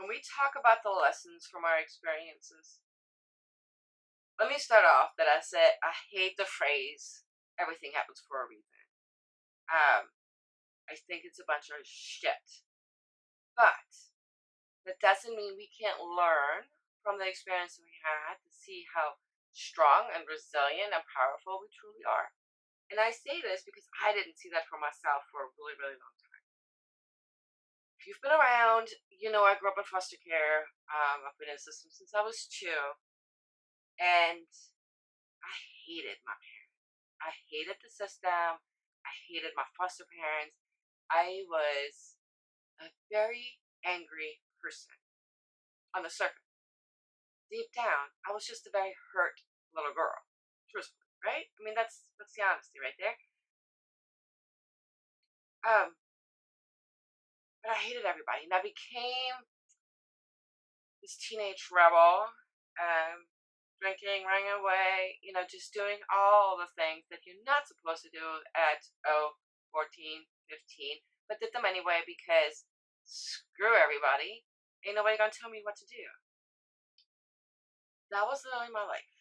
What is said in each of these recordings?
When we talk about the lessons from our experiences, let me start off that I said I hate the phrase everything happens for a reason. Um, I think it's a bunch of shit. But that doesn't mean we can't learn from the experience we had to see how strong and resilient and powerful we truly are. And I say this because I didn't see that for myself for a really, really long time. If you've been around, you know I grew up in foster care. I've been in the system since I was two. And I hated my parents. I hated the system. I hated my foster parents. I was a very angry person on the surface. Deep down, I was just a very hurt little girl. Truthfully, right? I mean, that's the honesty right there. Um, but I hated everybody, and I became this teenage rebel. Drinking, running away, just doing all the things that you're not supposed to do at 14, 15, but did them anyway because screw everybody. Ain't nobody gonna tell me what to do. That was literally my life.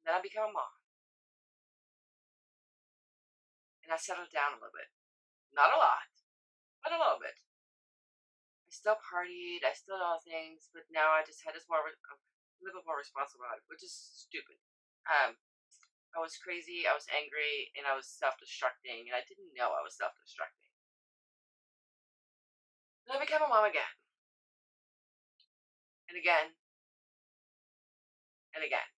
Then I became a mom, and I settled down a little bit. Not a lot, but a little bit. I still partied, I still did all things, but now I just had this a little bit more responsibility, which is stupid. Um, I was crazy, I was angry, and I was self-destructing, and I didn't know I was self-destructing. Then I became a mom again, and again, and again.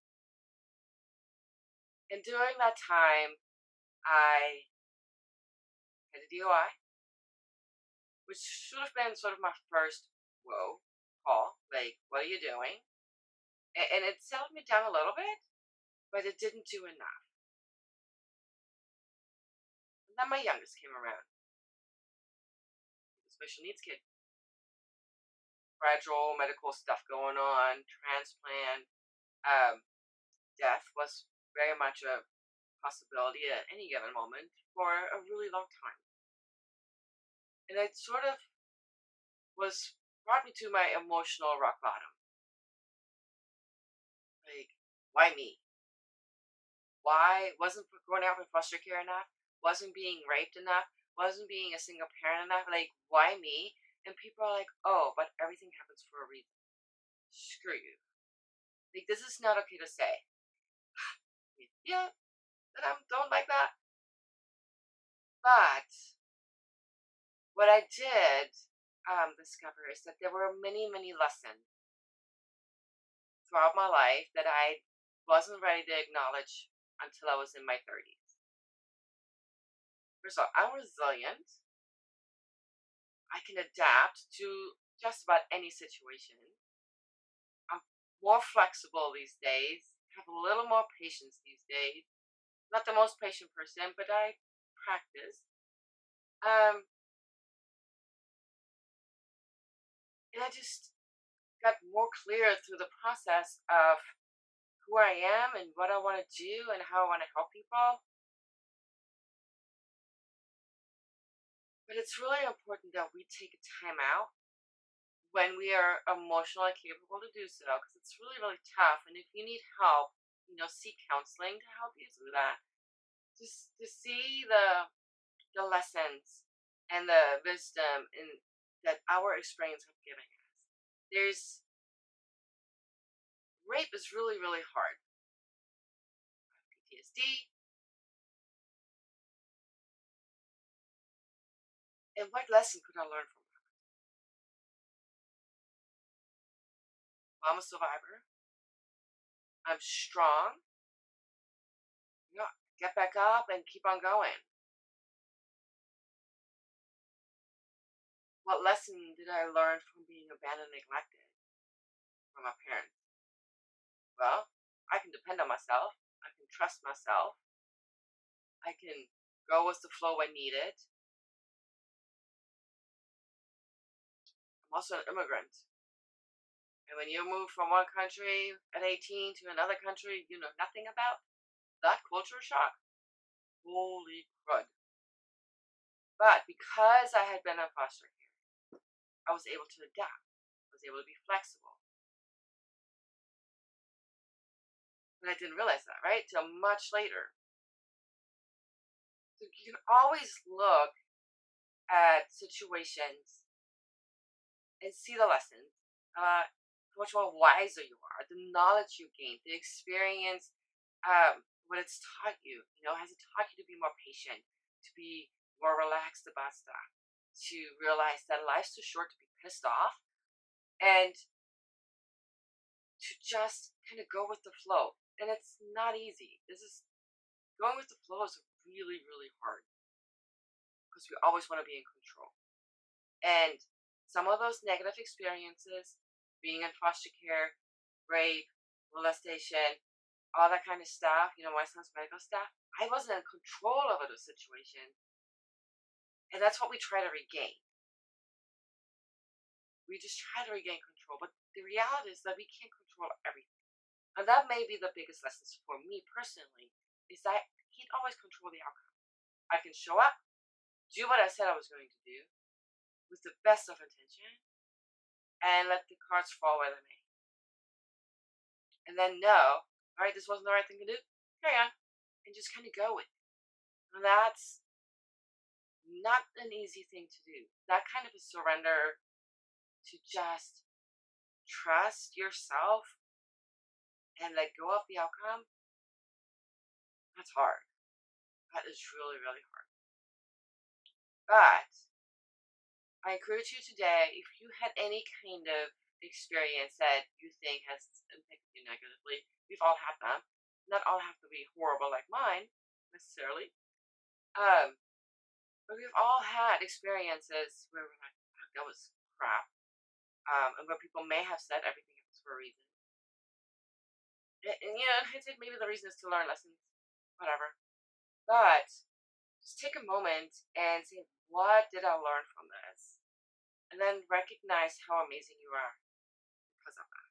And during that time, I had a DOI, which should have been sort of my first whoa call. Like, what are you doing? And it settled me down a little bit, but it didn't do enough. And then my youngest came around, a special needs kid. Fragile medical stuff going on, transplant, um, death was very much a possibility at any given moment for a really long time. And it sort of brought me to my emotional rock bottom. Like, why me? Why wasn't growing up in foster care enough? Wasn't being raped enough? Wasn't being a single parent enough? Like, why me? And people are like, oh, but everything happens for a reason. Screw you. Like, this is not okay to say. Yeah, that I don't like that. But what I did discover is that there were many, many lessons throughout my life that I wasn't ready to acknowledge until I was in my 30s. First of all, I'm resilient. I can adapt to just about any situation. I'm more flexible these days, have a little more patience these days. Not the most patient person, but I practice. Um, and I just got more clear through the process of who I am and what I want to do and how I want to help people. But it's really important that we take a time out when we are emotionally capable to do so, because it's really, really tough. And if you need help, seek counseling to help you through that. Just to see the lessons and the wisdom that our experience have given us. Rape is really, really hard. PTSD. And what lesson could I learn from her? I'm a survivor. I'm strong. Get back up and keep on going. What lesson did I learn from being abandoned and neglected from my parents? Well, I can depend on myself. I can trust myself. I can go with the flow when needed. I'm also an immigrant. And when you move from one country at 18 to another country you know nothing about, that culture shock, holy crud. But because I had been in foster care, I was able to adapt. I was able to be flexible. And I didn't realize that, right? Till much later. So you can always look at situations and see the lessons, how much more wiser you are, the knowledge you gained, the experience, what it's taught you. Has it taught you to be more patient, to be more relaxed about stuff, to realize that life's too short to be pissed off, and to just kind of go with the flow. And it's not easy. This is going with the flow is really, really hard because we always want to be in control. And some of those negative experiences, being in foster care, rape, molestation, all that kind of stuff, my son's medical stuff, I wasn't in control over the situation. And that's what we try to regain. We just try to regain control. But the reality is that we can't control everything. And that may be the biggest lessons for me personally, is that I can't always control the outcome. I can show up, do what I said I was going to do with the best of intention, and let the cards fall where they may. And then know, all right, this wasn't the right thing to do. Carry on. And just kind of go with it. And that's not an easy thing to do. That kind of a surrender to just trust yourself and let go of the outcome, that's hard. That is really, really hard. But I encourage you today, if you had any kind of experience that you think has impacted you negatively, we've all had them. Not all have to be horrible like mine, necessarily. But we've all had experiences where we're like, "Fuck, that was crap." And where people may have said everything happens for a reason. And in hindsight, maybe the reason is to learn lessons, whatever. But just take a moment and say, what did I learn from this? And then recognize how amazing you are because of that.